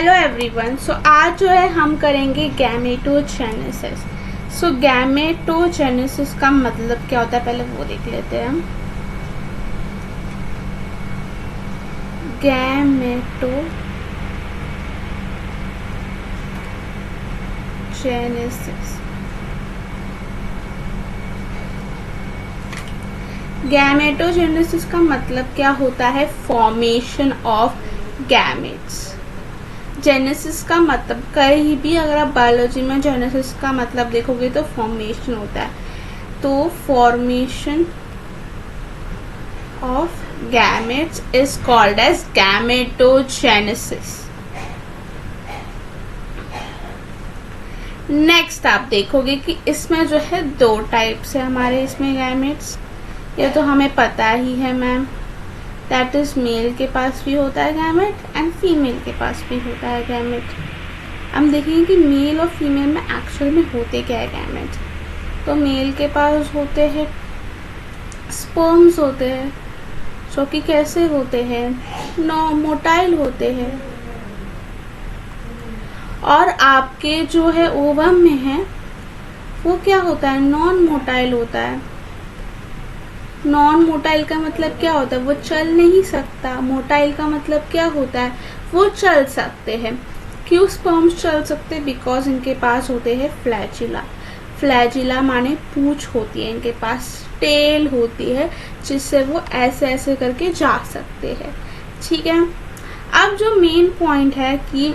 Hello everyone. सो आज जो है हम करेंगे गैमेटोजेनेसिस। सो गैमेटोजेनेसिस का मतलब क्या होता है पहले वो देख लेते हैं हम। गैमेटोजेनेसिस का मतलब क्या होता है? Formation of gametes. जेनेसिस का मतलब कहीं भी अगर आप बायोलॉजी में जेनेसिस का मतलब देखोगे तो फॉर्मेशन होता है। तो formation of gametes is called as gametogenesis. Next आप देखोगे कि इसमें जो है दो टाइप्स है हमारे इसमें गैमेट्स। ये तो हमें पता ही है मैम, दैट इज मेल के पास भी होता है गैमेट एंड फीमेल के पास भी होता है गैमेट। हम देखेंगे कि मेल और फीमेल में एक्चुअल में होते क्या है गैमेट। तो मेल के पास होते हैं स्पर्म्स होते हैं, जो कि कैसे होते हैं? मोटाइल होते हैं। और आपके जो है ओवम में है वो क्या होता है? नॉन मोटाइल होता है। नॉन मोटाइल का मतलब क्या होता है? वो चल नहीं सकता। मोटाइल का मतलब क्या होता है? वो चल सकते हैं। क्यों स्पर्म्स चल सकते? बिकॉज इनके पास होते हैं फ्लैजिला। फ्लैजिला माने पूंछ होती है इनके पास, टेल होती है जिससे वो ऐसे ऐसे करके जा सकते हैं। ठीक है। अब जो मेन पॉइंट है कि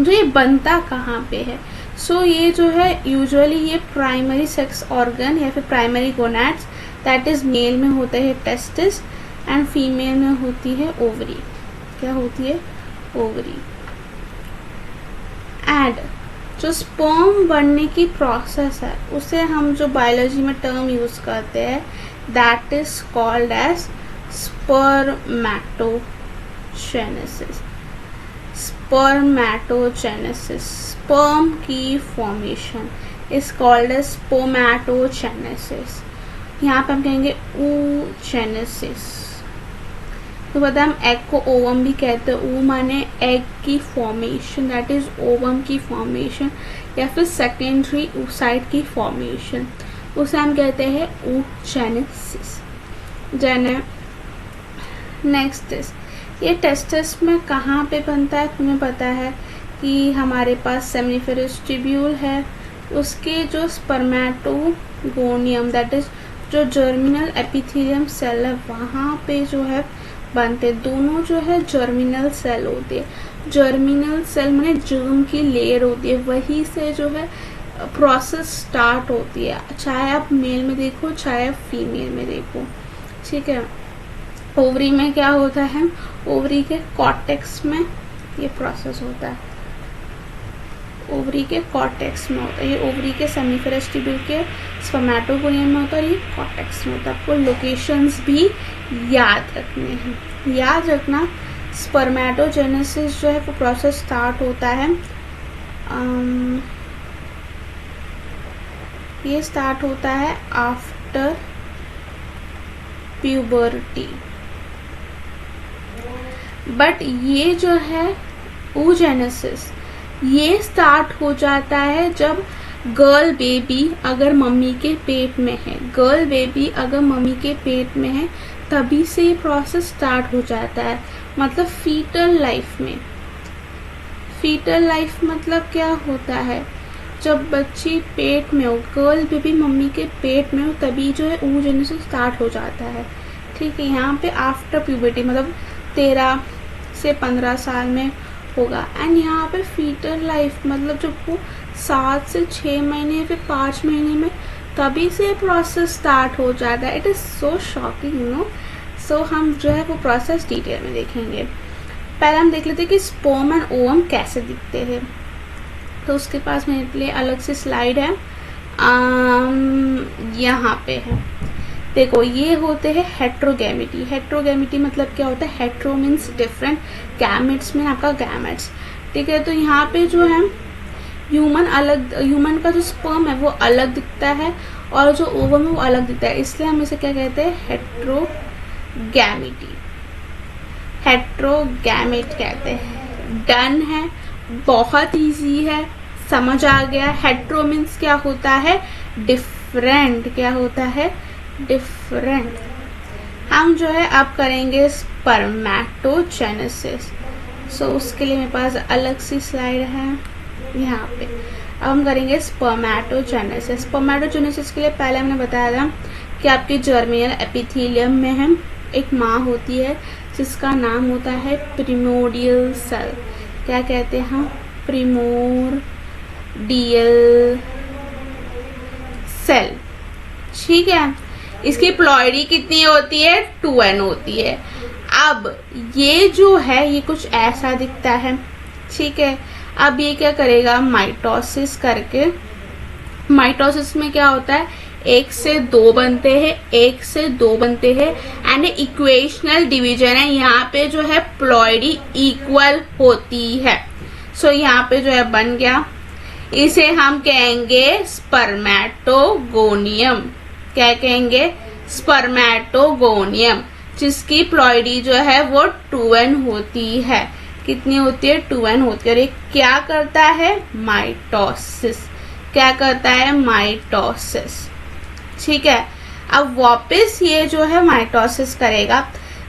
जो ये बनता कहाँ पे है। सो ये जो है यूजुअली ये प्राइमरी सेक्स ऑर्गन या फिर primary gonads, that is male में होता है टेस्टिस एंड फीमेल में होती है ओवरी। क्या होती है? ओवरी। एंड जो स्पर्म बनने की प्रोसेस है उसे हम जो बायोलॉजी में टर्म यूज करते हैं that is called as spermatogenesis. Spermatogenesis, sperm की formation is called as spermatogenesis. यहाँ पे हम कहेंगे oogenesis। तो पता है हम एग को ओवम भी कहते हैं। ओ माने एग की फॉर्मेशन, दैट इज ओवम की फॉर्मेशन या फिर सेकेंडरी oocyte की फॉर्मेशन, उसे हम कहते हैं oogenesis। नेक्स्ट इज ये टेस्टिस में कहाँ पे बनता है? तुम्हें पता है कि हमारे पास सेमिनिफेरस ट्यूब्यूल है, उसके जो स्पर्मेटोगोनियम दैट इज जो जर्मिनल एपिथेलियम सेल है वहाँ पे जो है बनते। दोनों जो है जर्मिनल सेल होते हैं। जर्मिनल सेल माने जर्म की लेयर होती है, वहीं से जो है प्रोसेस स्टार्ट होती है, चाहे आप मेल में देखो चाहे आप फीमेल में देखो। ठीक है। ओवरी में क्या होता है? ओवरी के कॉर्टेक्स में ये प्रोसेस होता है। ओवरी के कॉर्टेक्स में होता है ये। ओवरी के सेमिनिफेरस ट्यूब्यूल के स्पर्मेटोगोनियम में होता है, ये कॉर्टेक्स में होता है। आपको लोकेशंस भी याद रखने हैं। याद रखना स्पर्मेटोजेनेसिस जो है वो प्रोसेस स्टार्ट होता है ये स्टार्ट होता है आफ्टर प्यूबर्टी। बट ये जो है oogenesis ये स्टार्ट हो जाता है जब गर्ल बेबी अगर मम्मी के पेट में है। गर्ल बेबी अगर मम्मी के पेट में है तभी से ये प्रोसेस स्टार्ट हो जाता है। मतलब फीटल लाइफ में। फीटल लाइफ मतलब क्या होता है? जब बच्ची पेट में हो, गर्ल बेबी मम्मी के पेट में हो, तभी जो है oogenesis स्टार्ट हो जाता है। ठीक है। यहाँ पे आफ्टर प्यूबर्टी मतलब 13 से 15 साल में होगा। एंड यहाँ पे फीटल लाइफ मतलब जब वो 7 से 6 महीने या फिर 5 महीने में, तभी से प्रोसेस स्टार्ट हो जाता है। It is so shocking you know. So हम जो है वो प्रोसेस डिटेल में देखेंगे। पहले हम देख लेते हैं कि स्पर्म एंड ओवम कैसे दिखते हैं। तो उसके पास मेरे लिए अलग से स्लाइड है, यहाँ पे है। देखो ये होते हैं हेट्रोगैमेटी। हेट्रोगैमेटी मतलब क्या होता है? हेट्रो मीन्स डिफरेंट, गैमेट्स में आपका गैमेट्स। ठीक है। तो यहाँ पे जो है ह्यूमन का जो स्पर्म है वो अलग दिखता है और जो ओवम है वो अलग दिखता है, इसलिए हम इसे क्या कहते हैं? हेट्रोगैमेटी। हेट्रोगैमेट कहते हैं। डन है, बहुत इजी है, समझ आ गया। हेट्रो मीन्स क्या होता है, डिफरेंट, क्या होता है, डिफरेंट। हम जो है अब करेंगे स्पर्मेटोजेनेसिस। सो उसके लिए मेरे पास अलग सी स्लाइड है यहाँ पे। अब हम करेंगे स्पर्मेटोजेनेसिस। स्पर्मेटोजेनेसिस के लिए पहले हमने बताया था कि आपके जर्मिनल एपिथेलियम में है एक माँ होती है जिसका नाम होता है प्रिमोर्डियल सेल। क्या कहते हैं हम, प्रिमोर्डियल सेल, ठीक है। इसकी प्लॉइडी कितनी होती है, 2n होती है। अब ये जो है ये कुछ ऐसा दिखता है, ठीक है। अब ये क्या करेगा, माइटोसिस करके, माइटोसिस में क्या होता है, 1 से 2 बनते हैं, 1 से 2 बनते हैं एंड इक्वेशनल डिवीजन है। यहाँ पे जो है प्लॉइडी इक्वल होती है। सो यहाँ पे जो है बन गया, इसे हम कहेंगे स्पर्मेटोगोनियम। क्या कहेंगे, स्पर्मेटोगोनियम, जिसकी प्लॉइडी जो है वो 2n होती है। कितनी होती है, 2n होती है। और ये क्या करता है, माइटोसिस। क्या करता है, माइटोसिस, ठीक है। अब वापस ये जो है माइटोसिस करेगा।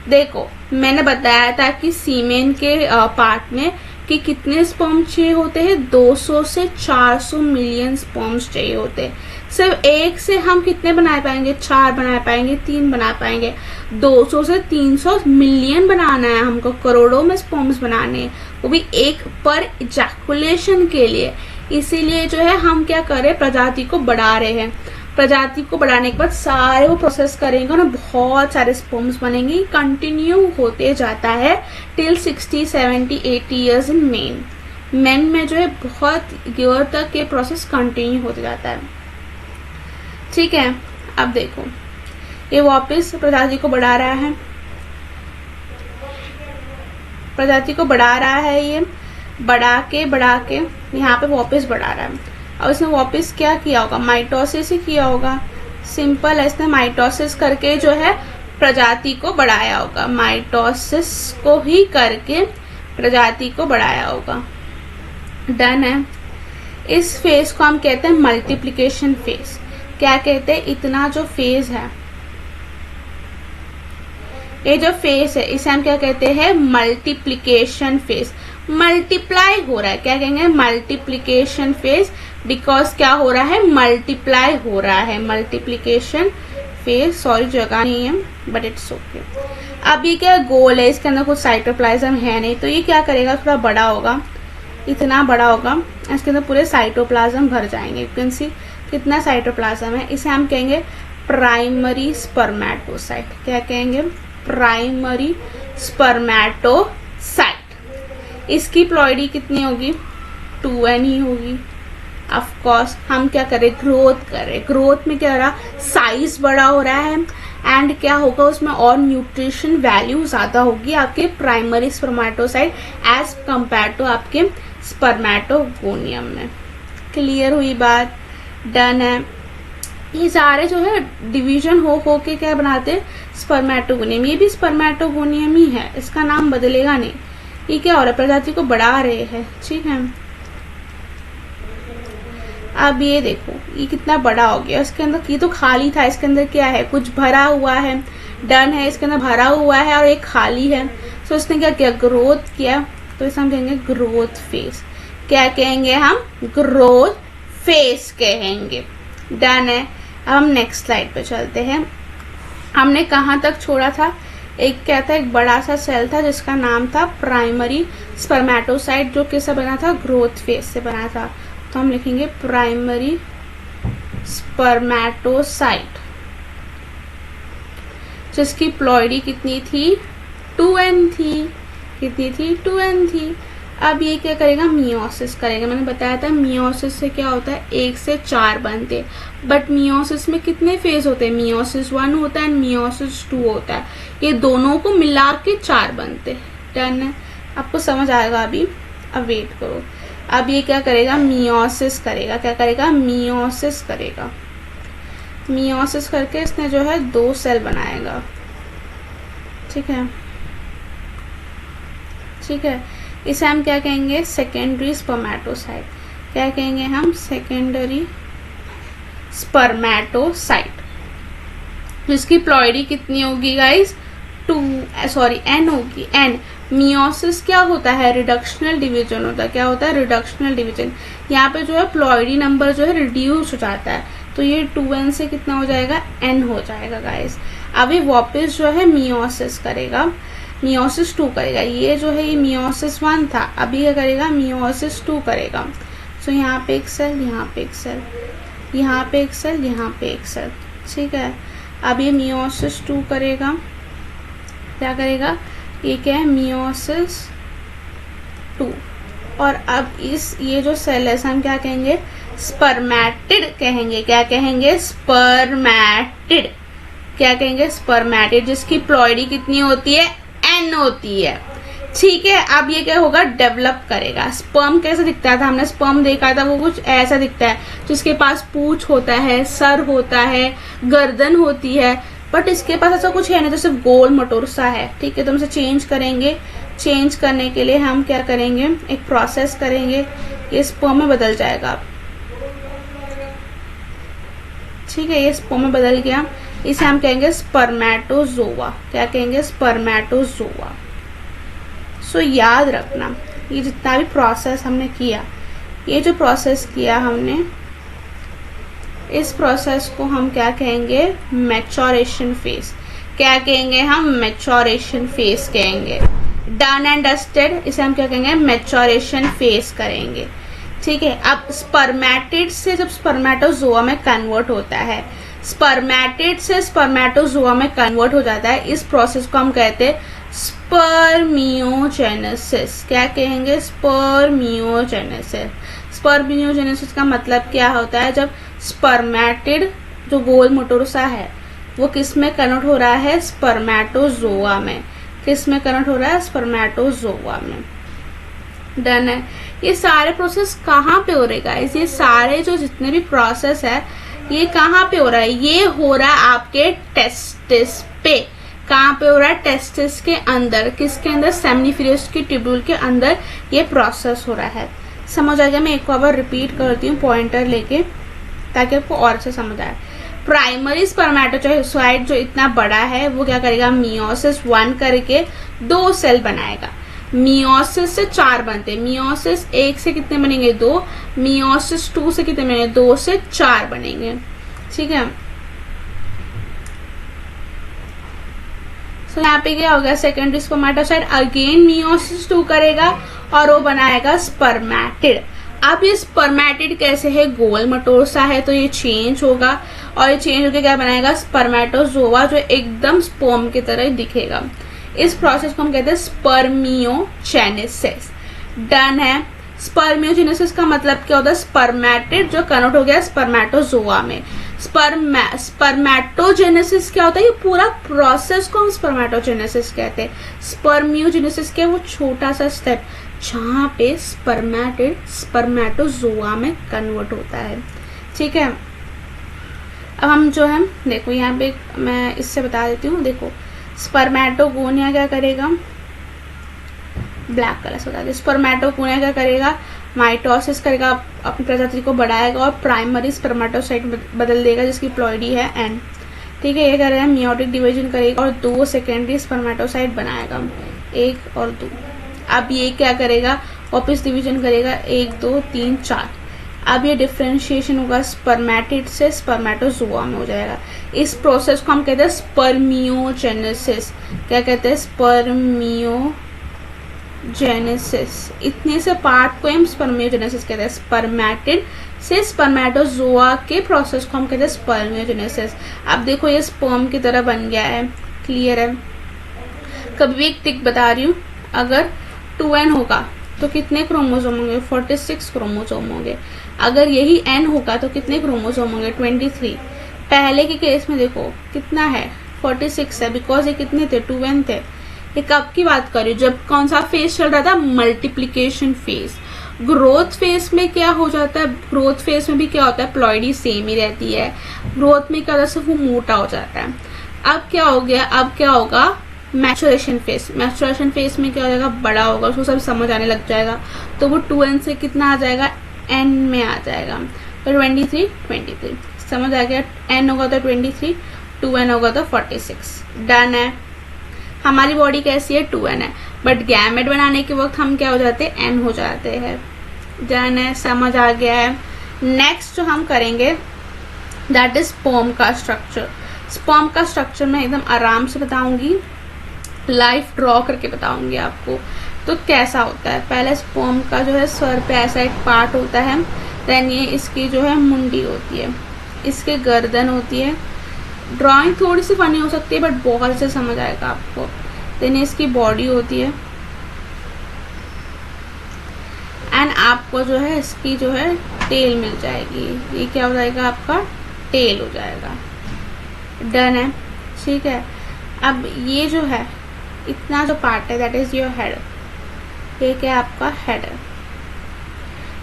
देखो मैंने बताया था कि सीमेन के पार्ट में कि कितने स्पर्म चाहिए होते हैं, 200 से 400 मिलियन स्पर्म्स चाहिए होते हैं। सिर्फ एक से हम कितने बना पाएंगे, 4 बना पाएंगे, 3 बना पाएंगे। 200 से 300 मिलियन बनाना है हमको, करोड़ों में स्पर्म्स बनाने हैं, वो भी एक पर इजैकुलेशन के लिए। इसीलिए जो है हम क्या कर रहे हैं, प्रजाति को बढ़ा रहे हैं। प्रजाति को बढ़ाने के बाद सारे वो प्रोसेस करेंगे ना, बहुत सारे स्पर्म्स बनेंगे। कंटिन्यू होते जाता है till 60, 70, 80 years in main. Main में जो है बहुत ईयर तक ये प्रोसेस कंटिन्यू होते जाता है, ठीक है। अब देखो ये वापस प्रजाति को बढ़ा रहा है, प्रजाति को बढ़ा रहा है, ये बढ़ा के यहाँ पे वापस बढ़ा रहा है। और इसने वापस क्या किया होगा, माइटोसिस ही किया होगा। सिंपल है, इसने माइटोसिस करके जो है प्रजाति को बढ़ाया होगा, माइटोसिस को ही करके प्रजाति को बढ़ाया होगा। डन है। इस फेज को हम कहते हैं मल्टीप्लिकेशन फेज। क्या कहते हैं, इतना जो फेज है, ये जो फेज है इसे हम क्या कहते हैं, मल्टीप्लिकेशन फेज। मल्टीप्लाई हो रहा है, क्या कहेंगे, मल्टीप्लिकेशन फेज। बिकॉज क्या हो रहा है, मल्टीप्लाई हो रहा है, मल्टीप्लिकेशन फेज। सॉरी जगह नहीं है बट इट्स ओके। अब ये क्या गोल है, इसके अंदर कुछ साइटोप्लाज्म है नहीं, तो ये क्या करेगा, थोड़ा बड़ा होगा, इतना बड़ा होगा, इसके अंदर पूरे साइटोप्लाज्म भर जाएंगे। यू कैन सी कितना साइटोप्लाज्म है। इसे हम कहेंगे प्राइमरी स्पर्मेटोसाइट। क्या कहेंगे, प्राइमरी स्पर्मेटोसाइट। इसकी प्लॉइडी कितनी होगी, 2n ही होगी। ऑफ कोर्स हम क्या करें, ग्रोथ करें। ग्रोथ में क्या हो रहा, साइज बड़ा हो रहा है एंड क्या होगा उसमें और न्यूट्रिशन वैल्यू ज्यादा होगी आपके primary spermatocyte as compared to आपके स्पर्मेटोगोनियम में। क्लियर हुई बात, डन है। ये सारे जो है डिवीजन हो के क्या बनाते हैं, स्पर्मेटोगोनियम। ये भी स्पर्मेटोगोनियम ही है, इसका नाम बदलेगा नहीं। ये क्या हो रहा है, प्रजाति को बढ़ा रहे हैं, ठीक है। अब ये देखो ये कितना बड़ा हो गया, इसके अंदर ये तो खाली था, इसके अंदर क्या है, कुछ भरा हुआ है। डन है, इसके अंदर भरा हुआ है और एक खाली है। सो इसने क्या किया, ग्रोथ किया, तो इसे हम कहेंगे ग्रोथ फेज। क्या कहेंगे हम, ग्रोथ फेज कहेंगे। डन है। अब हम नेक्स्ट स्लाइड पे चलते हैं। हमने कहाँ तक छोड़ा था, एक क्या था, एक बड़ा सा सेल था जिसका नाम था प्राइमरी स्पर्मेटोसाइट, जो किससे बना था, ग्रोथ फेज से बना था। तो हम लिखेंगे प्राइमरी स्पर्मेटोसाइट, जिसकी प्लॉइडी कितनी थी, 2n थी। कितनी थी, 2n थी। अब ये क्या करेगा, मियोसिस करेगा। मैंने बताया था मियोसिस से क्या होता है, 1 से 4 बनते। बट मियोसिस में कितने फेज होते हैं, मियोसिस 1 होता है एंड मियोसिस 2 होता है। ये दोनों को मिला के 4 बनते। डन है, आपको समझ आएगा अभी, अब वेट करो। अब ये क्या करेगा, मियोसिस करेगा। क्या करेगा, मियोसिस करेगा। मियोसिस करके इसने जो है 2 सेल बनाएगा, ठीक है, ठीक है। इसे हम क्या कहेंगे, सेकेंडरी स्पर्मेटोसाइट। क्या कहेंगे हम, सेकेंडरी स्पर्मेटोसाइट, जिसकी प्लॉइडी कितनी होगी गाइस, एन होगी, एन। मियोसिस क्या होता है, रिडक्शनल डिवीजन होता है। क्या होता है, रिडक्शनल डिवीजन। यहाँ पे जो है प्लॉइडी नंबर जो है रिड्यूस हो जाता है, तो ये 2n से कितना हो जाएगा, n हो जाएगा गाइस। अभी वापस जो है मियोसिस करेगा, मियोसिस 2 करेगा। ये जो है ये मियोसिस 1 था, अभी क्या करेगा, मियोसिस 2 करेगा। सो यहाँ पे एक सेल, यहाँ पे एक सेल, यहाँ पे एक सेल, यहाँ पे एक सेल, ठीक है। अब ये मियोसिस 2 करेगा, क्या करेगा, ये क्या है, मियोसिस 2। और अब ये जो सेल है हम क्या कहेंगे, स्पर्मेटिड कहेंगे। क्या कहेंगे, स्पर्मेटिड। क्या कहेंगे, स्पर्मेटिड, जिसकी प्लॉइडी कितनी होती है, n होती है, ठीक है। अब ये क्या होगा, डेवलप करेगा। स्पर्म कैसे दिखता था, हमने स्पर्म देखा था, वो कुछ ऐसा दिखता है, जिसके पास पूंछ होता है, सर होता है, गर्दन होती है, बट इसके पास ऐसा कुछ है नहीं, तो सिर्फ गोल मटोर सा है, ठीक है। तो हम इसे चेंज करेंगे। चेंज करने के लिए हम क्या करेंगे, एक प्रोसेस करेंगे, ये स्पर्म में बदल जाएगा, ठीक है। ये स्पर्म में बदल गया, इसे हम कहेंगे स्पर्मेटोजोआ। क्या कहेंगे, स्पर्मेटोजोआ। सो याद रखना, ये जितना भी प्रोसेस हमने किया, ये जो प्रोसेस किया हमने, इस प्रोसेस को हम क्या कहेंगे, मैच्योरेशन फेज। क्या कहेंगे हम, मैच्योरेशन फेज कहेंगे। डन एंड डस्टेड, इसे हम क्या कहेंगे, मैच्योरेशन फेज करेंगे, ठीक है। अब स्पर्मेटिड से जब स्पर्मेटोजोआ में कन्वर्ट होता है, स्पर्मेटिड से स्पर्मेटोजोआ में कन्वर्ट हो जाता है, इस प्रोसेस को हम कहते हैं स्पर्मियोजेनेसिस। क्या कहेंगे, स्पर्मियोजेनेसिस। स्पर्मियोजेनेसिस का मतलब क्या होता है, जब स्पर्मेटिड जो गोल मोटोरसा है वो किस में कन्वर्ट हो रहा है, स्पर्मेटोजोआ में। किस में कन्वर्ट हो रहा है, स्पर्मेटोजोआ में। डन है। ये सारे प्रोसेस कहाँ पे हो रहे गाइस, ये सारे जो जितने भी प्रोसेस है ये कहाँ पे हो रहा है, ये हो रहा है आपके टेस्टिस पे। कहाँ पे हो रहा है, टेस्टिस के अंदर। किसके अंदर, सेमिनिफेरस की ट्यूब्यूल के अंदर ये प्रोसेस हो रहा है। समझ आ गया, मैं एक बार रिपीट करती हूँ पॉइंटर लेके, ताकि आपको और से समझ आए। प्राइमरी स्पर्मेटोजोइड जो इतना बड़ा है वो क्या करेगा, मियोसिस 1 करके 2 सेल बनाएगा। मियोसिस से 4 बनते हैं, मियोसिस 1 से कितने बनेंगे, 2, मियोसिस 2 से कितने बनेंगे, 2 से 4 बनेंगे, ठीक है। तो यहाँ पे क्या होगा, सेकेंडरी स्पर्मेटोसाइट अगेन मियोसिस 2 करेगा और वो बनाएगा स्पर्मेटिड। अब ये स्पर्मेटिड कैसे है, गोल मटोरसा है, तो ये चेंज होगा और ये चेंज होकर क्या बनाएगा, स्पर्मेटोजोआ, जो एकदम स्पर्म की तरह दिखेगा। इस प्रोसेस को हम कहते हैं स्पर्मियोजेनेसिस। डन है। स्पर्मियोजेनेसिस का मतलब क्या होता है, स्पर्मेटिड जो कन्वर्ट हो गया स्पर्मेटोजोआ में। स्पर्मेटोजेनेसिस क्या होता है, ये पूरा प्रोसेस को हम स्पर्मेटोजेनेसिस कहते हैं। स्पर्मियोजेनेसिस क्या, वो छोटा सा स्टेप जहाँ पे स्पर्मेटिड स्पर्मेटोजोआ में कन्वर्ट होता है, ठीक है। अब हम जो है देखो यहाँ पे मैं इससे बता देती हूँ, देखो स्पर्मेटोगोनिया क्या करेगा, ब्लैक कलर से बता दे। स्पर्मेटोगोनिया क्या करेगा, माइटोसिस करेगा, अपनी प्रजाति को बढ़ाएगा और प्राइमरी स्पर्मेटोसाइट बदल देगा, जिसकी प्लॉइडी है एन, ठीक है। ये करेगा मियोटिक डिवीजन करेगा और 2 सेकेंडरी स्पर्मेटोसाइट बनाएगा, 1 और 2। अब ये क्या करेगा, वापस डिवीजन करेगा, 1 2 3 4। अब ये डिफरेंशिएशन होगा, स्पर्मेटिड से स्पर्मेटोजोआ में हो जाएगा। इस प्रोसेस को हम कहते हैं स्पर्मियोजेनेसिस। क्या कहते हैं, स्पर्मियोजेनेसिस। इतने से पार्ट को हम स्पर्मियोजेनेसिस कहते हैं। स्पर्मेटिड से स्पर्मेटोजोआ के प्रोसेस को हम कहते हैं स्पर्मियोजेनेसिस। अब देखो ये स्पर्म की तरह बन गया है, क्लियर है। कभी भी एक टिक बता रही हूँ, अगर 2n होगा तो कितने क्रोमोसोम होंगे, 46 क्रोमोसोम होंगे। अगर यही n होगा तो कितने क्रोमोसोम होंगे, 23। पहले के केस में देखो कितना है, 46 है, बिकॉज ये कितने थे, 2n थे। ये कब की बात कर रही हूँ, जब कौन सा फेज चल रहा था, मल्टीप्लीकेशन फेज। ग्रोथ फेज में क्या हो जाता है, ग्रोथ फेज में भी क्या होता है, प्लॉइडी सेम ही रहती है। ग्रोथ में क्या होता है, सिर्फ वो मोटा हो जाता है। अब क्या हो गया, अब क्या होगा, मैचुरेशन फेस, मैचुरेशन फेस में क्या हो जाएगा, बड़ा होगा, उसको सब समझ आने लग जाएगा, तो वो 2n से कितना आ जाएगा, n में आ जाएगा, तो 23 समझ आ गया। n होगा तो 23, 2n होगा तो 46। डन है। हमारी बॉडी कैसी है, 2n है, बट गैमेट बनाने के वक्त हम क्या हो जाते हैं, n हो जाते हैं। डन है, समझ आ गया है। नेक्स्ट जो हम करेंगे दैट इज स्पर्म का स्ट्रक्चर। स्पर्म का स्ट्रक्चर मैं एकदम आराम से बताऊंगी, लाइफ ड्रॉ करके बताऊंगी आपको। तो कैसा होता है, पहले स्पर्म का जो है सर पे ऐसा एक पार्ट होता है, देन ये इसकी जो है मुंडी होती है, इसके गर्दन होती है। ड्राइंग थोड़ी सी फनी हो सकती है बट बहुत से समझ आएगा आपको। देन इसकी बॉडी होती है एंड आपको जो है इसकी जो है टेल मिल जाएगी। ये क्या हो जाएगा, आपका टेल हो जाएगा। डन है, ठीक है। अब ये जो है इतना जो पार्ट है दैट इज योर हेड, ये क्या आपका हेड है।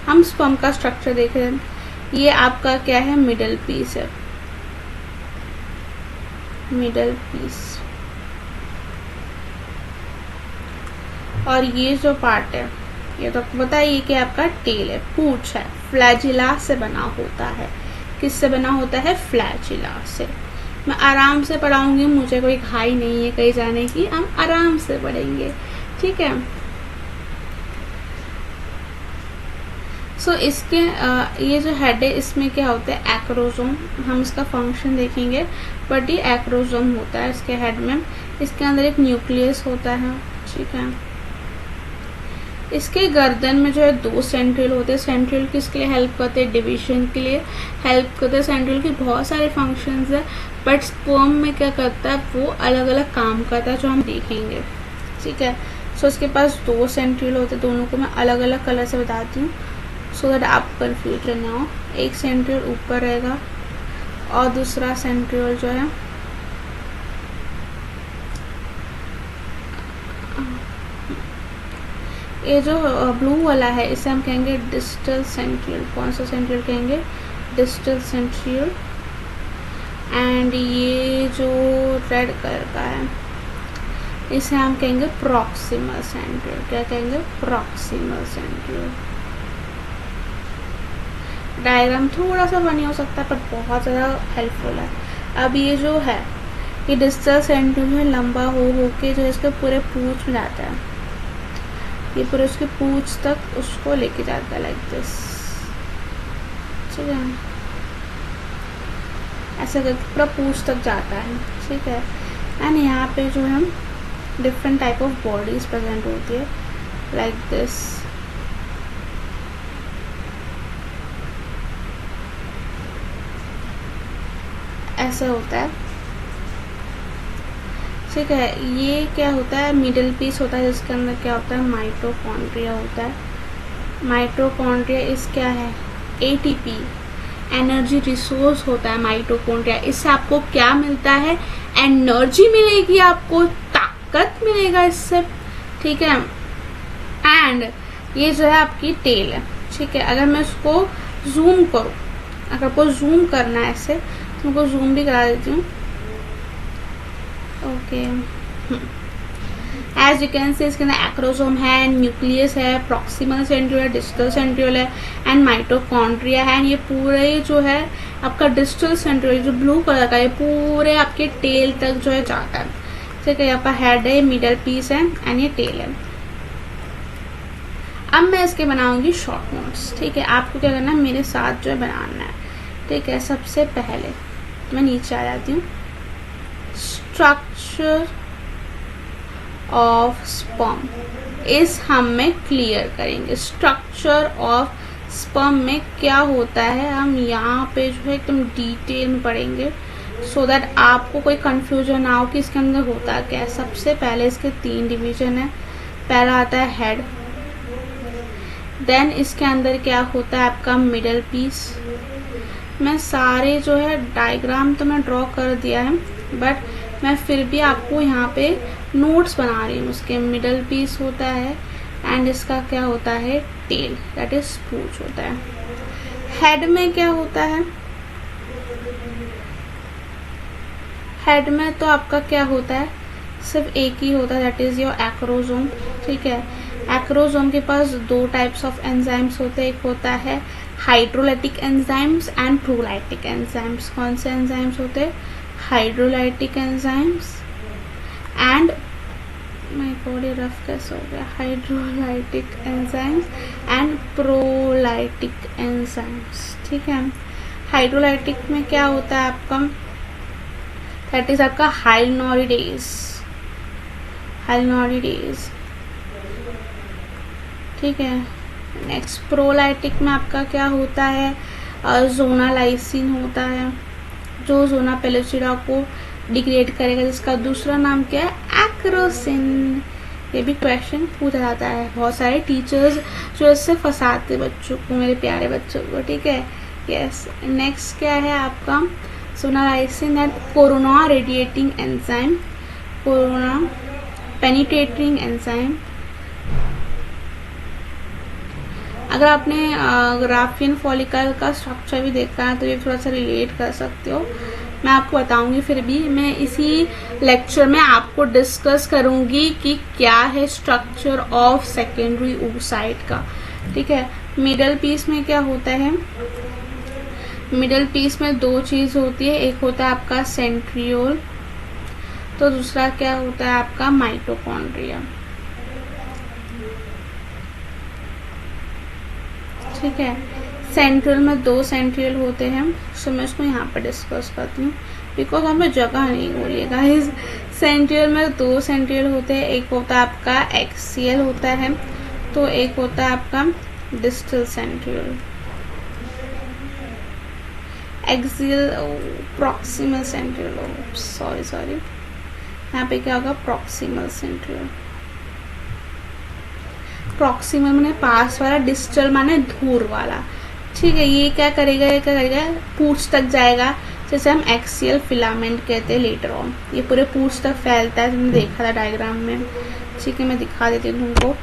हम स्पर्म का स्ट्रक्चर देख रहे हैं, ये आपका क्या है, मिडल पीस है, मिडल पीस। और ये जो पार्ट है ये तो आपको पता है, ये क्या आपका टेल है, पूंछ है, फ्लैजिला से बना होता है। किससे बना होता है, फ्लैजिला से। मैं आराम से पढ़ाऊंगी, मुझे कोई घाई नहीं है कहीं जाने की, हम आराम से पढ़ेंगे, ठीक है। इसके ये जो हेड है इसमें क्या होता है, एक्रोसोम। हम इसका फंक्शन देखेंगे, बट ये एक्रोसोम होता है इसके हेड में। इसके अंदर एक न्यूक्लियस होता है, ठीक है। इसके गर्दन में जो है 2 सेंट्रियल होते हैं। सेंट्रियल किसके लिए हेल्प करते हैं, डिवीजन के लिए हेल्प करते हैं। सेंट्रियल के बहुत सारे फंक्शंस है, बट स्पर्म में क्या करता है, वो अलग अलग काम करता है, जो हम देखेंगे, ठीक है। इसके पास 2 सेंट्रियल होते हैं, दोनों को मैं अलग अलग कलर से बताती हूँ सो दैट आप कंफ्यूज ना हो। एक सेंट्रियल ऊपर रहेगा और दूसरा सेंट्रियल जो है ये जो ब्लू वाला है इसे हम कहेंगे डिस्टल सेंट्रियल। कौन सा सेंट्रियल कहेंगे, डिस्टल सेंट्रियल। एंड ये जो रेड कलर का है इसे हम कहेंगे प्रॉक्सिमल सेंट्रियल। क्या कहेंगे, प्रॉक्सिमल सेंट्रियल। डायग्राम थोड़ा सा फनी हो सकता है पर बहुत ज़्यादा हेल्पफुल है। अब ये जो है ये डिस्टल सेंट्रियल में लंबा हो के जो इसके पूरे पूंछ में जाता है, ये पूरे उसके पूंछ तक उसको लेके जाता है लाइक दिस, ठीक है। ऐसा करके पूरा पूंछ तक जाता है, ठीक है। एंड यहाँ पे जो है different type of bodies present होती है लाइक दिस। ऐसा होता है, ठीक है। ये क्या होता है, मिडिल पीस होता है, जिसके अंदर क्या होता है, माइटोकॉन्ड्रिया होता है। माइटोकॉन्ड्रिया इस क्या है, एटीपी, एनर्जी रिसोर्स होता है माइटोकॉन्ड्रिया। इससे आपको क्या मिलता है, एनर्जी मिलेगी, आपको ताकत मिलेगा इससे, ठीक है। एंड ये जो है आपकी टेल है, ठीक है। अगर मैं उसको जूम करूँ, अगर आपको जूम करना है ऐसे, तो मैं जूम भी करा देती हूँ, okay. As you can see इसके अंदर एक्रोसोम है, न्यूक्लियस है, प्रॉक्सिमल सेंट्रियल है, डिस्टल सेंट्रियल है एंड माइटोकॉन्ड्रिया है। एंड ये पूरे जो है आपका डिस्टल सेंट्रियल जो ब्लू कलर का, ये पूरे आपके टेल तक जो है जाता है, ठीक है। आपका हेड है, मिडल पीस है एंड ये टेल है। अब मैं इसके बनाऊंगी शॉर्ट नोट्स, ठीक है। आपको क्या करना है, मेरे साथ जो है बनाना है, ठीक है। सबसे पहले मैं नीचे आ जाती हूँ, स्ट्रक्चर ऑफ स्पर्म इस हम में क्लियर करेंगे। स्ट्रक्चर ऑफ स्पर्म में क्या होता है हम यहाँ पे जो है एकदम डिटेल में पढ़ेंगे, सो दैट आपको कोई कंफ्यूजन ना हो कि इसके अंदर होता क्या है। सबसे पहले इसके 3 डिवीजन है। पहला आता है हेड, देन इसके अंदर क्या होता है आपका मिडल पीस। मैं सारे जो है डायग्राम तो मैं ड्रॉ कर दिया है, बट मैं फिर भी आपको यहाँ पे नोट्स बना रही हूँ। उसके मिडल पीस होता है एंड इसका क्या होता है, टेल, दैट इज पूंछ होता है। हेड में क्या होता है, हेड में तो आपका क्या होता है, सिर्फ एक ही होता है, दैट इज़ योर एक्रोसोम। ठीक है, एक्रोसोम के पास दो टाइप्स ऑफ एंजाइम्स होते हैं, एक होता है हाइड्रोलाइटिक एंजाइम्स एंड प्रोलाइटिक एंजाइम्स। कौन से एंजाइम्स होते हैं? Hydrolytic enzymes and, my God ये रफ कैसे हो गया, हाइड्रोलाइटिक एंजाइम्स एंड प्रोलाइटिक एंजाइम्स। ठीक है, हाइड्रोलाइटिक में क्या होता है आपका, दैट इज आपका हाइलनोरिडेज, हाइलनोरिडेज। ठीक है, नेक्स्ट प्रोलाइटिक में आपका क्या होता है, जोनालाइसिन होता है, जो जोना पेलोसिडा को डिग्रेड करेगा, जिसका दूसरा नाम क्या है, एक्रोसिन। ये भी क्वेश्चन पूछा जाता है, बहुत सारे टीचर्स जो इससे फंसाते बच्चों को, मेरे प्यारे बच्चों को। ठीक है, यस। नेक्स्ट क्या है आपका, zonalysin and corona radiating enzyme, corona penetrating enzyme. अगर आपने ग्राफियन फॉलिकल का स्ट्रक्चर भी देखा है तो ये थोड़ा सा रिलेट कर सकते हो, मैं आपको बताऊंगी। फिर भी मैं इसी लेक्चर में आपको डिस्कस करूंगी कि क्या है स्ट्रक्चर ऑफ सेकेंडरी oocyte का। ठीक है, मिडल पीस में क्या होता है, मिडल पीस में दो चीज होती है, एक होता है आपका सेंट्रियोल, तो दूसरा क्या होता है आपका माइटोकॉन्ड्रिया। ठीक है, सेंट्रियल में दो सेंट्रियल होते हैं, सो मैं इसको यहाँ पर डिस्कस करती हूँ बिकॉज हमें जगह नहीं बोलिएगा। इस सेंट्रियल में दो सेंट्रियल होते हैं, एक होता है आपका एक्सियल होता है, तो एक होता है आपका distal centriole, axial proximal centriole, sorry यहाँ पे क्या होगा, प्रॉक्सिमल सेंट्रियल। प्रॉक्सिमल माने पास वाला, डिस्टल माने दूर वाला। ठीक है, ये क्या करेगा, ये क्या करेगा, पूंछ तक जाएगा, जैसे हम एक्सियल फिलामेंट कहते हैं लेटर ऑन। ये पूरे पूंछ तक फैलता है, तुमने देखा था डायग्राम में। ठीक है, मैं दिखा देती हूँ तुमको।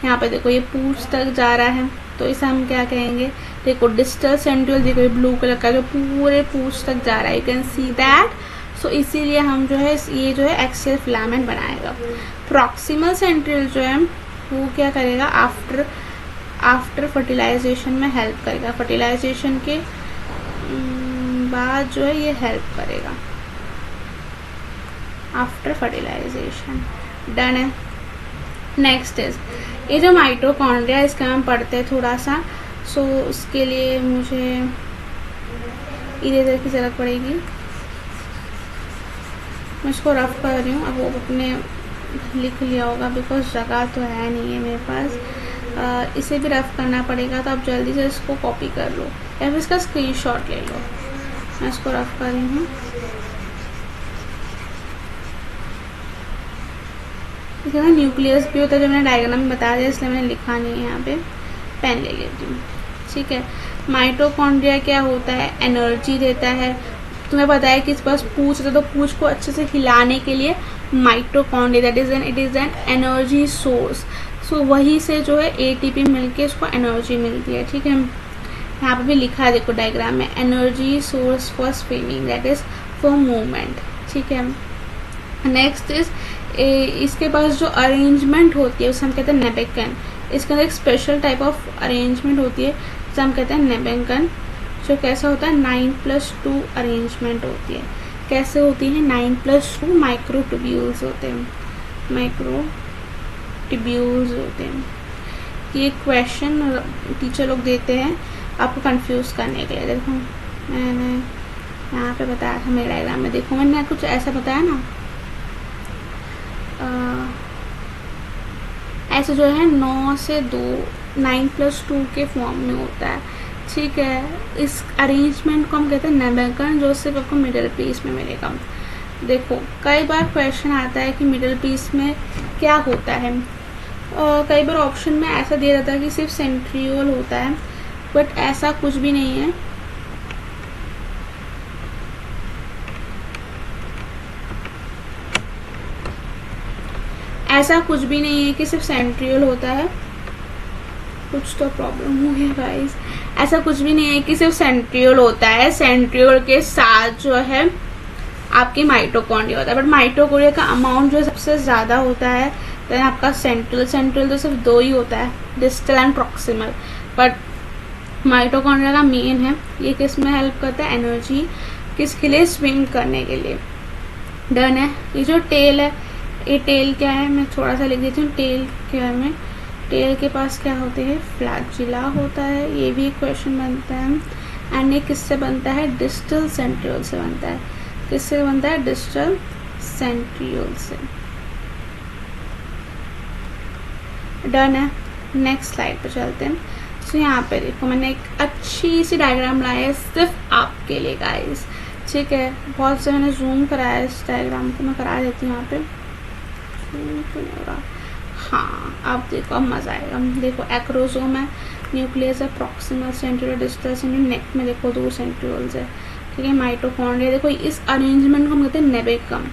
यहाँ पे देखो ये पूंछ तक जा रहा है, तो इसे हम क्या कहेंगे, देखो डिस्टल सेंट्रियल, देखो ब्लू कलर का जो पूरे पूंछ तक जा रहा है, यू कैन सी दैट। सो इसीलिए हम जो है ये जो है एक्सियल फिलामेंट बनाएगा। प्रॉक्सिमल सेंट्रियल जो है वो क्या करेगा, आफ्टर फर्टिलाइजेशन में हेल्प करेगा, फर्टिलाइजेशन के बाद जो है ये हेल्प करेगा, आफ्टर फर्टिलाइजेशन। डन है। नेक्स्ट इज ये जो माइटोकॉन्ड्रिया, इसका हम पढ़ते हैं थोड़ा सा, सो उसके लिए मुझे इरेजर की जरूरत पड़ेगी। मैं इसको रफ कर रही हूँ, अब वो अपने लिख लिया होगा बिकॉज जगह तो है नहीं है मेरे पास। इसे भी रफ करना पड़ेगा, तो आप जल्दी से इसको कॉपी कर लो या फिर इसका स्क्रीनशॉट ले लो। मैं इसको रफ कर रही हूँ। न्यूक्लियस भी होता है, जो मैंने डायग्राम में बता दिया, इसलिए मैंने लिखा नहीं है, यहाँ पे पेन ले लेती हूँ। ठीक है, माइटोकॉन्ड्रिया क्या होता है, एनर्जी देता है। तुम्हें पता है कि इस पास पूंछ है, तो पूंछ को अच्छे से हिलाने के लिए mitochondria, that is it is an energy source. So वहीं से जो है एटीपी मिलके इसको एनर्जी मिलती है। ठीक है, यहाँ पे भी लिखा है देखो डायग्राम में, energy source for swimming, that is for movement. ठीक है, नेक्स्ट इज इसके पास जो अरेंजमेंट होती है उसे हम कहते हैं नेबेकन। इसके अंदर एक स्पेशल टाइप ऑफ अरेंजमेंट होती है जिसे हम कहते हैं नेबेकन, जो कैसा होता है 9+2 अरेंजमेंट होती है। कैसे होती है 9+2, माइक्रोट्यूब्यूल्स होते हैं, माइक्रोट्यूब्यूल्स होते हैं। ये क्वेश्चन टीचर लोग देते हैं आपको कंफ्यूज करने के लिए। देखो मैंने यहाँ पे बताया था मेरे डायग्राम में, देखो मैंने कुछ ऐसा बताया ना, ऐसे जो है 9 से 2, 9+2 के फॉर्म में होता है। ठीक है, इस अरेंजमेंट को हम कहते हैं नेबेकन, जो सिर्फ आपको मिडिल पीस में मिलेगा। देखो कई बार क्वेश्चन आता है कि मिडिल पीस में क्या होता है, कई बार ऑप्शन में ऐसा दिया जाता है कि सिर्फ सेंट्रियोल होता है, बट ऐसा कुछ भी नहीं है। ऐसा कुछ भी नहीं है कि सिर्फ सेंट्रियोल होता है। कुछ तो प्रॉब्लम हो गया गाइस, ऐसा कुछ भी नहीं है कि सिर्फ सेंट्रियोल होता है। सेंट्रियोल के साथ जो है आपके माइटोकॉन्ड्रिया होता है, बट माइटोकॉन्ड्रिया का अमाउंट जो है सबसे ज़्यादा होता है। देन आपका सेंट्रल तो सिर्फ 2 ही होता है, distal end proximal, but mitochondria का मेन है। ये किस में हेल्प करता है? एनर्जी किसके लिए? स्विम करने के लिए। डन है। ये जो टेल है, ये टेल क्या है, मैं थोड़ा सा लिख देती हूँ। टेल क्या है, में टेल के पास क्या होते हैं? फ्लैजिला होता है। ये भी एक क्वेश्चन बनता है। एंड ये किससे बनता है? डिस्टल सेंट्रियोल से बनता है। किससे बनता है? डिस्टल सेंट्रियोल से। डन है। नेक्स्ट स्लाइड पे चलते हैं। तो यहाँ पे देखो मैंने एक अच्छी सी डायग्राम लाया है सिर्फ आपके लिए गाइस, ठीक है। बहुत से मैंने जूम कराया है इस डायग्राम को, मैं करा देती हूँ यहाँ पे। हाँ अब देखो, अब मज़ा आएगा। देखो एक्रोसोम है, न्यूक्लियस है, प्रॉक्सिमल सेंट्रियोल, डिस्टल सेंट्रियोल, नेक में देखो 2 सेंट्रियोल्स है, ठीक है। माइटोकॉन्ड्रिया देखो, इस अरेंजमेंट को हम कहते हैं नेबेकम,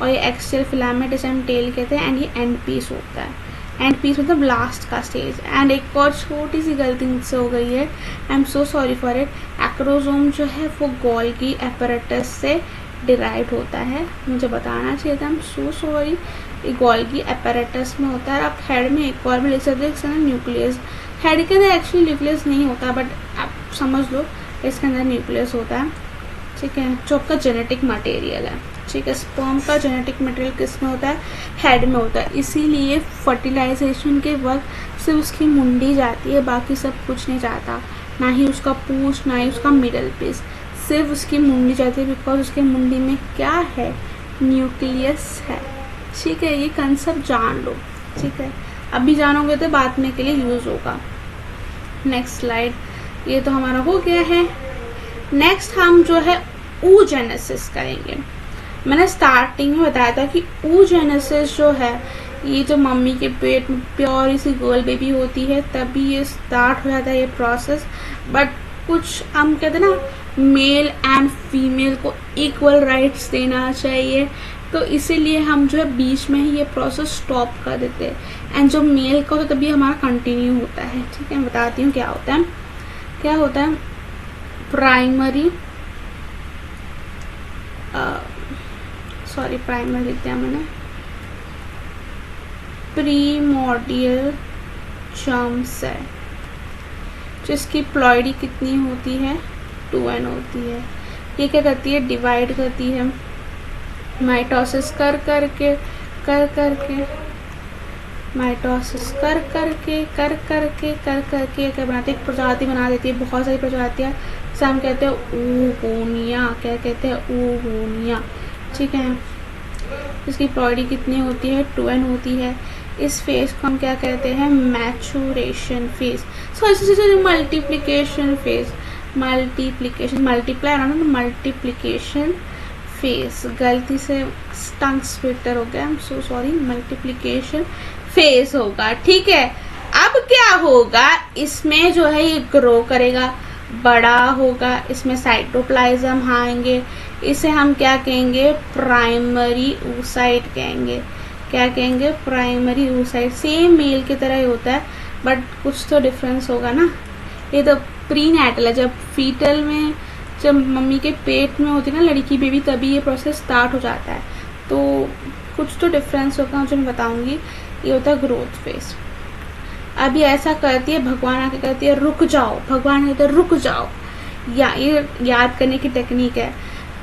और ये एक्सियल फिलामेंट इसे हम टेल कहते हैं। एंड ये एंड पीस होता है। एंड पीस मतलब लास्ट का स्टेज। एंड एक और छोटी सी गलती मुझसे हो गई है, I am so sorry for it. Acrosome जो है वो गोल्गी एपरेटस से डिराइव होता है, मुझे बताना चाहिए था, आई एम सो सॉरी। ये गोल्गी एपरेटस में होता है। आप हेड में एक और भी लिख सकते हैं, न्यूक्लियस। हेड के अंदर एक्चुअली न्यूक्लियस नहीं होता, बट आप समझ लो इसके अंदर न्यूक्लियस होता है, ठीक है, जो आपका जेनेटिक मटेरियल है, ठीक है। स्पर्म का जेनेटिक मटेरियल किस में होता है? हेड में होता है। इसीलिए फर्टिलाइजेशन के वक्त सिर्फ उसकी मुंडी जाती है, बाकी सब कुछ नहीं जाता, ना ही उसका पूंछ, ना ही उसका मिडल पीस, सिर्फ उसकी मुंडी जाती है। बिकॉज उसके मुंडी में क्या है? न्यूक्लियस है, ठीक है। ये कंसेप्ट जान लो, ठीक है। अभी जानोगे तो बाद में के लिए यूज़ होगा। Next slide. ये तो हमारा हो गया है। नेक्स्ट हम जो है oogenesis करेंगे। मैंने स्टार्टिंग में बताया था कि oogenesis जो है, ये जो मम्मी के पेट में प्योर सी गर्ल बेबी होती है तभी ये स्टार्ट हो जाता है ये प्रोसेस। बट कुछ हम कहते हैं ना, मेल एंड फीमेल को इक्वल राइट्स देना चाहिए, तो इसीलिए हम जो है बीच में ही ये प्रोसेस स्टॉप कर देते हैं। एंड जो मेल का होता है तभी हमारा कंटिन्यू होता है, ठीक है। मैं बताती हूँ क्या होता है। क्या होता है? प्राइमरी प्राइमरी लिख दिया मैंने, प्रीमोर्डियल जर्म सेल, जिसकी प्लॉइडी कितनी होती है? 2n होती है। ये क्या करती है? डिवाइड करती है माइटोसिस कर करके माइटोसिस कर करके क्या बनाती है? एक प्रजाति बना देती है, बहुत सारी प्रजातियाँ, जिसे हम कहते हैं oogonia। क्या कहते हैं? oogonia, ठीक है। इसकी प्लॉइडी कितनी होती है? 2n होती है। इस फेज को हम क्या कहते हैं? Maturation phase. Multiplication phase, multiplication phase, गलती से टंग स्प्लिटर हो गया, I am so sorry. Multiplication phase होगा, ठीक है। अब क्या होगा? इसमें जो है ये ग्रो करेगा, बड़ा होगा, इसमें साइटोप्लाज्म आएंगे, इसे हम क्या कहेंगे? प्राइमरी oocyte कहेंगे। क्या कहेंगे? Primary oocyte। सेम मेल की तरह ही होता है, बट कुछ तो डिफरेंस होगा ना। ये तो प्रीनेटल है, जब फीटल में, जब मम्मी के पेट में होती है ना लड़की बेबी, तभी ये प्रोसेस स्टार्ट हो जाता है, तो कुछ तो डिफरेंस होगा, जो मैं बताऊंगी। ये होता है ग्रोथ फेज। अभी ऐसा करती है, भगवान आके कहती है रुक जाओ, भगवान कहते हैं रुक जाओ, या ये याद करने की टेक्निक है।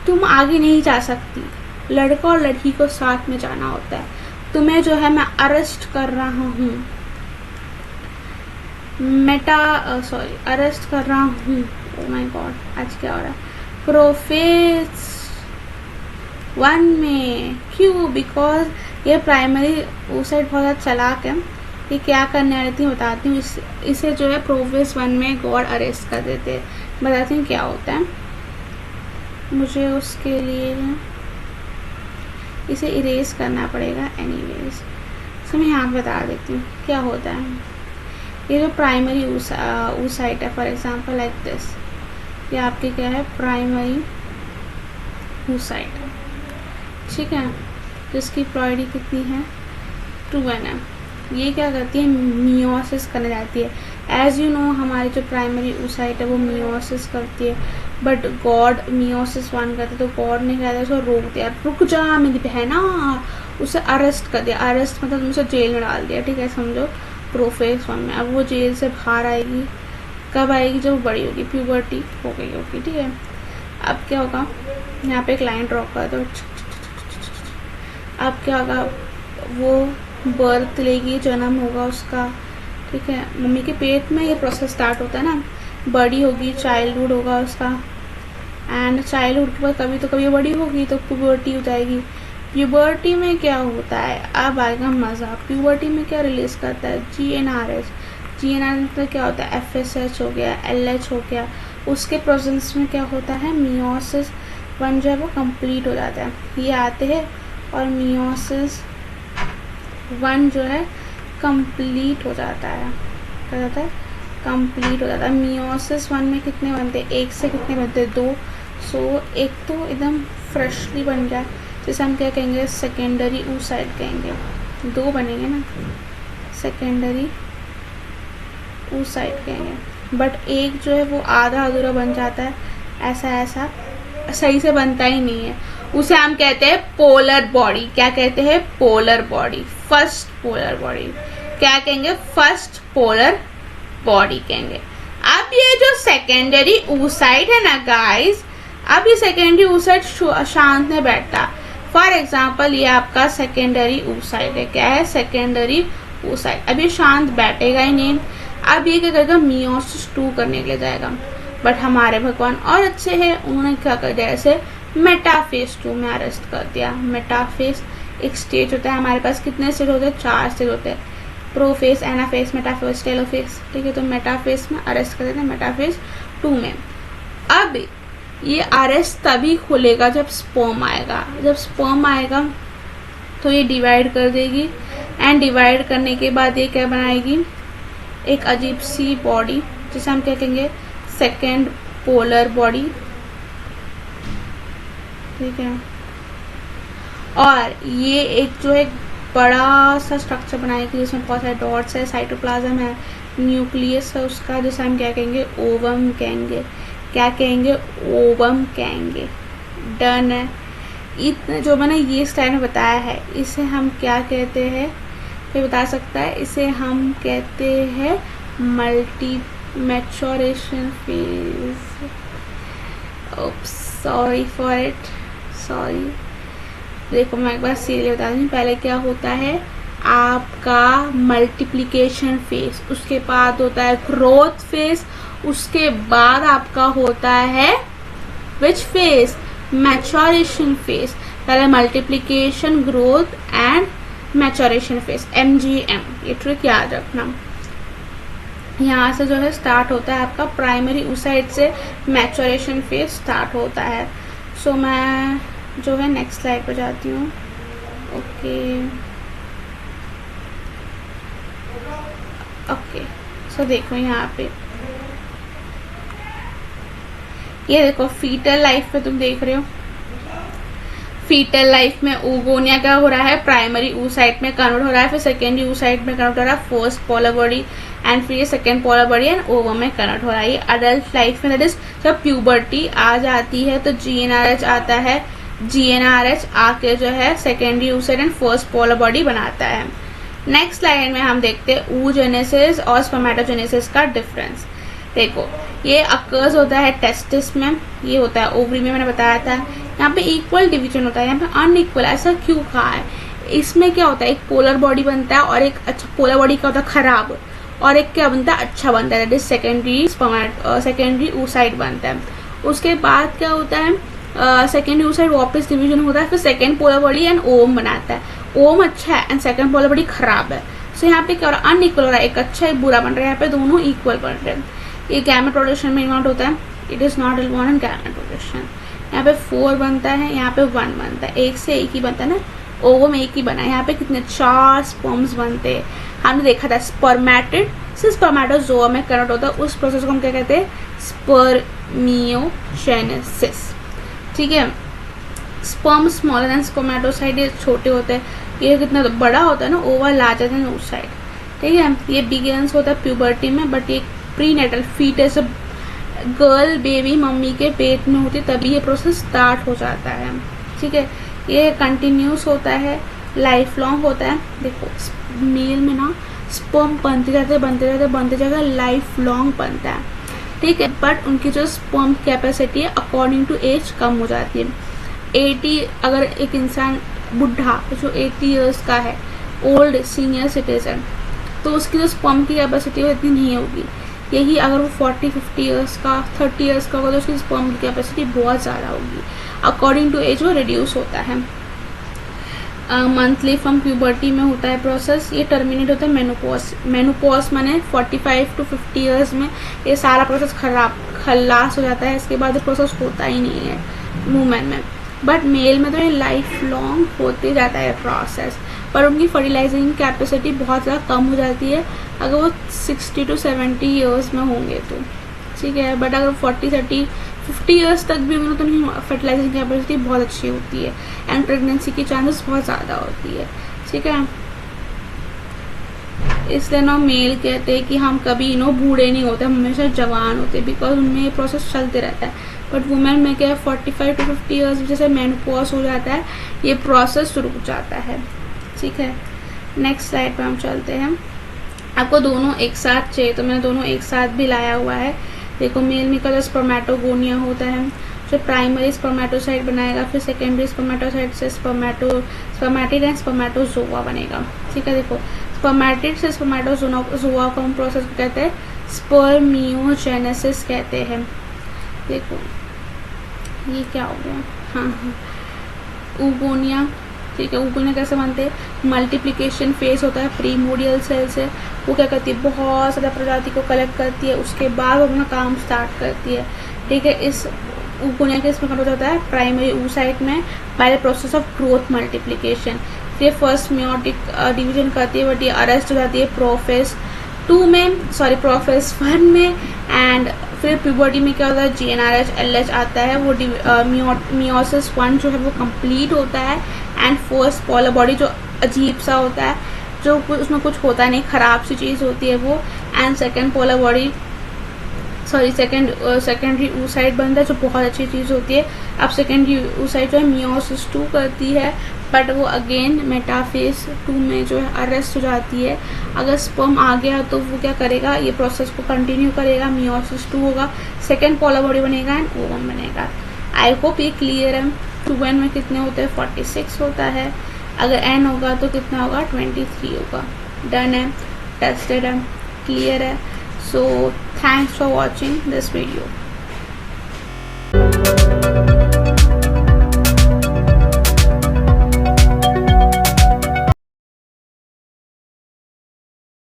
तुम आगे नहीं जा सकती, लड़का और लड़की को साथ में जाना होता है। तुम्हें जो है मैं अरेस्ट कर रहा हूँ, अरेस्ट कर रहा हूँ। ओह माय गॉड, आज क्या हो रहा है? प्रोफेस 1 में क्यों? बिकॉज ये प्राइमरी oocyte बहुत ज़्यादा चालाक है। ये क्या करने वाली थी बताती हूँ। इसे जो है प्रोफेस 1 में गॉड अरेस्ट कर देते हैं। बताती हूँ क्या होता है। मुझे उसके लिए इसे इरेज करना पड़ेगा एनीवेज, तो मैं यहाँ बता देती हूँ क्या होता है। ये जो प्राइमरी oocyte है, फॉर एग्जांपल लाइक दिस, ये आपके क्या है? प्राइमरी oocyte, ठीक है, जिसकी प्लॉइडी कितनी है? 2n है। ये क्या करती है? मियोसिस करने जाती है। एज यू नो हमारी जो प्राइमरी oocyte है वो मियोसिस करती है, बट गॉड मियोसिस 1 करते, तो गॉड ने क्या उसको रोक दिया, रुक जा मेरी बहन ना, उसे अरेस्ट कर दिया। अरेस्ट मतलब उसे जेल में डाल दिया, ठीक है, समझो प्रोफेज 1 में। अब वो जेल से बाहर आएगी, कब आएगी, जब बड़ी होगी, प्यूबर्टी हो गई होगी, ठीक है। अब क्या होगा, यहाँ पे एक लाइन ड्रॉ कर दो। अब क्या होगा, वो बर्थ लेगी, जन्म होगा उसका, ठीक है, मम्मी के पेट में ये प्रोसेस स्टार्ट होता है ना। बड़ी होगी, चाइल्डहुड होगा उसका, एंड चाइल्डहुड के बाद कभी तो कभी बड़ी होगी तो प्यूबर्टी हो जाएगी। प्यूबर्टी में क्या होता है, अब आएगा मज़ा। प्यूबर्टी में क्या रिलीज करता है, GnRH। GnRH में क्या होता है, FSH हो गया, LH हो गया। उसके प्रोसेस में क्या होता है, मियोसिस 1 जो है वो कंप्लीट हो जाता है, ये आते हैं, और मियोसिस 1 जो है कंप्लीट हो जाता है, क्या जाता है, कंप्लीट हो जाता है। मियोसिस 1 में कितने बनते हैं, 1 से कितने बनते हैं, 2। सो एक तो एकदम फ्रेशली बन गया, जैसे हम क्या कहेंगे, सेकेंडरी oocyte कहेंगे, 2 बनेंगे ना, सेकेंडरी oocyte कहेंगे। बट एक जो है वो आधा अधूरा बन जाता है, ऐसा सही से बनता ही नहीं है, उसे हम कहते हैं पोलर बॉडी। क्या कहते हैं, polar body, first polar body. क्या कहेंगे, फर्स्ट पोलर बॉडी कहेंगे। अब ये जो सेकेंडरी oocyte है ना गाइस, अब ये सेकेंडरी oocyte शांत में बैठता। फॉर एग्जाम्पल ये आपका सेकेंडरी oocyte है, क्या है, सेकेंडरी oocyte। अब ये शांत बैठेगा ही नहीं, अब ये क्या करेगा, मियोसिस 2 करने के लिए जाएगा। बट हमारे भगवान और अच्छे हैं, उन्होंने क्या कर दिया, ऐसे मेटाफेज 2 में अरेस्ट कर दिया। मेटाफेज एक स्टेज होता है, हमारे पास कितने स्टेज होते हैं, 4 स्टेज होते हैं, प्रोफेज, एनाफेज, मेटाफेज, टेलोफेज, ठीक है। तो मेटाफेज में अरेस्ट कर देते हैं, मेटाफेज 2 में। अब ये अरेस्ट तभी खुलेगा जब स्पर्म आएगा। जब स्पर्म आएगा तो ये डिवाइड कर देगी, एंड डिवाइड करने के बाद ये क्या बनाएगी, एक अजीब सी बॉडी, जिसे हम क्या कहेंगे, सेकेंड पोलर बॉडी, ठीक है। और ये एक जो एक बड़ा सा स्ट्रक्चर बनाएगी जिसमें बहुत सारे डॉट्स है, साइटोप्लाज्म है, न्यूक्लियस है उसका, जिसे हम क्या कहेंगे, ओवम कहेंगे। क्या कहेंगे, ओवम कहेंगे। डन है। इतने जो मैंने ये स्लाइड में बताया है, इसे हम क्या कहते हैं, कोई बता सकता है, इसे हम कहते हैं multi maturation phase. Sorry for it, sorry. देखो मैं एक बार सीरियसली बता दूँ, पहले क्या होता है आपका मल्टीप्लिकेशन फेज, उसके बाद होता है ग्रोथ फेज, उसके बाद आपका होता है विच फेज, मैच्योरेशन फेज। पहले multiplication, growth and maturation phase, MGM। ये ट्रिक याद रखना। यहाँ से जो है स्टार्ट होता है आपका प्राइमरी oocyte से मैच्योरेशन फेज स्टार्ट होता है। सो मैं जो है नेक्स्ट स्लाइड पर जाती हूँ। ओके सो देखो यहाँ पे ये देखो, फीटल लाइफ में तुम देख रहे हो, फीटल लाइफ में oogonia क्या हो रहा है, प्राइमरी oocyte में कन्वर्ट हो रहा है, फिर सेकेंडरी oocyte में कन्वर्ट हो रहा है, फर्स्ट पोलर बॉडी, एंड फिर ये second polar body and ovum में कन्वर्ट हो रहा है। ये अडल्ट लाइफ में, दैट इज जब प्यूबर्टी आ जाती है तो GnRH आता है, GnRH आके जो है secondary oocyte and first polar body बनाता है। नेक्स्ट स्लाइड में हम देखते हैं oogenesis और स्पर्मेटोजेनेसिस का डिफरेंस। देखो ये अकर्स होता है टेस्टिस में, ये होता है ओवरी में, मैंने बताया था। यहाँ पे इक्वल डिवीजन होता है, यहाँ पे अनइक्वल, ऐसा क्यों कहा है? इसमें क्या होता है, एक पोलर बॉडी बनता है और एक अच्छा पोलर बॉडी क्या होता है, खराब, और एक क्या बनता है, अच्छा बनता है, दैट इज सेकेंडरी oocyte बनता है। उसके बाद क्या होता है, सेकेंडरी oocyte वापस डिवीजन होता है, फिर second polar body and ovum बनाता है। ओवम अच्छा है एंड सेकेंड पोलर बॉडी खराब है। सो यहाँ पे क्या हो रहा है, अनइक्वल हो रहा है, एक अच्छा एक बुरा बन रहा है, यहाँ पे दोनों इक्वल बन रहे हैं। ये गैमेट रोटेशन में इन्वॉल्व होता है, it is not involve in gamete rotation. यहाँ पे 4 बनता है, यहाँ पे 1 बनता है, एक से एक ही बनता है ना, ओवम एक ही बना है। यहाँ पे कितने 4 स्पर्म्स बनते हैं, हमने देखा था। स्पर्मेटिड से स्पर्मेटोजोआ में कन्वर्ट होता है, उस प्रोसेस को हम क्या कहते हैं, स्पर्मियोजेनेसिस, ठीक है। स्पर्म स्मॉलर देन स्पर्मेटोसाइट, ये छोटे होते हैं, ये कितना बड़ा होता है ना, ओवल लार्जर देन oocyte। ठीक है। ये बिगिनस होता है प्यूबर्टी में, बट ये prenatal foetus girl baby mummy के पेट में होती है तभी ये प्रोसेस स्टार्ट हो जाता है। ठीक है, ये कंटिन्यूस होता है, लाइफ लॉन्ग होता है। देखो मेल में ना स्पर्म बनते जाते लाइफ लॉन्ग बनता है। ठीक है, बट उनकी जो स्पर्म कैपेसिटी है अकॉर्डिंग टू एज कम हो जाती है। 80 अगर एक इंसान बुढ़ा जो 80 ईयर्स का है, ओल्ड सीनियर सिटीजन, तो उसकी जो स्पर्म की कैपेसिटी है इतनी नहीं होगी। यही अगर वो 40-50 ईयर्स का 30 ईयर्स का होगा तो उसकी स्पर्म की कैपेसिटी बहुत ज़्यादा होगी। अकॉर्डिंग टू एज वो रिड्यूस होता है। मंथली फ्रॉम प्यूबर्टी में होता है प्रोसेस, ये टर्मिनेट होता है मेनोपॉज। मेनोपॉज माने 45 to 50 ईयर्स में ये सारा प्रोसेस खल्लास हो जाता है। इसके बाद प्रोसेस होता ही नहीं है वुमेन में, बट मेल में तो ये लाइफ लॉन्ग होते जाता है प्रोसेस। पर उनकी फर्टिलाइजिंग कैपेसिटी बहुत ज़्यादा कम हो जाती है अगर वो 60 to 70 ईयर्स में होंगे तो। ठीक है, बट अगर 40-50 ईयर्स तक भी उन्हें तो उनकी फर्टिलाइजिंग कैपेसिटी बहुत अच्छी होती है एंड प्रेगनेंसी की चांसेस बहुत ज़्यादा होती है। ठीक है, इसलिए ना मेल कहते हैं कि हम कभी बूढ़े नहीं होते, हम हमेशा जवान होते, बिकॉज उनमें ये प्रोसेस चलते रहता है। बट वुमेन में क्या है 45 to 50 ईयर्स जैसे मेनोपॉज हो जाता है, ये प्रोसेस रुक जाता है। ठीक है, नेक्स्ट स्लाइड पे हम चलते हैं। आपको दोनों एक साथ चाहिए तो मैंने दोनों एक साथ भी लाया हुआ है। देखो मेल में का जो स्पर्मेटोगोनिया होता है, जो प्राइमरी स्पर्मेटोसाइट बनाएगा, फिर सेकेंडरी स्पर्मेटोसाइट से स्पर्मेटिड एंड स्पर्मेटोजोआ बनेगा। ठीक है, देखो स्पर्मेटिड से स्पर्मेटोजोआ को हम प्रोसेस को कहते हैं स्पर्मियोजेनेसिस कहते हैं। देखो ये क्या हो गया, हाँ ऊगोनिया। ठीक है, ऊगोनिया कैसे बनते हैं, मल्टीप्लिकेशन फेज होता है प्रीमोडियल सेल से। वो क्या करती है, बहुत ज़्यादा प्रजाति को कलेक्ट करती है, उसके बाद वो अपना काम स्टार्ट करती है। ठीक है, इस ऊगोनिया के इसमें कन्वर्ट होता है प्राइमरी oocyte में by the process of growth multiplication. फिर फर्स्ट मियोटिक डिवीजन करती है, बट ये अरेस्ट हो जाती है प्रोफेज 1 में। एंड फिर प्यूबर्टी में क्या होता है, GnRH LH आता है, वो मियोसिस 1 जो है वो कंप्लीट होता है। एंड फर्स्ट पोलर बॉडी जो अजीब सा होता है, जो उसमें कुछ होता नहीं, ख़राब सी चीज़ होती है वो। And second polar body secondary oocyte बनता है जो बहुत अच्छी चीज़ होती है। अब सेकेंडरी oocyte जो है मियोसिस 2 करती है, बट वो अगेन मेटाफेज 2 में जो है अरेस्ट हो जाती है। अगर स्पर्म आ गया तो वो क्या करेगा, ये प्रोसेस को कंटिन्यू करेगा, मियोसिस 2 होगा, सेकेंड पोलर बॉडी बनेगा एंड ओवम बनेगा। आई होप ये क्लियर है। 2n में कितने होते हैं, 46 होता है। अगर n होगा तो कितना होगा, 23 होगा। डन है, टेस्टेड है, क्लियर है। So thanks for watching this video.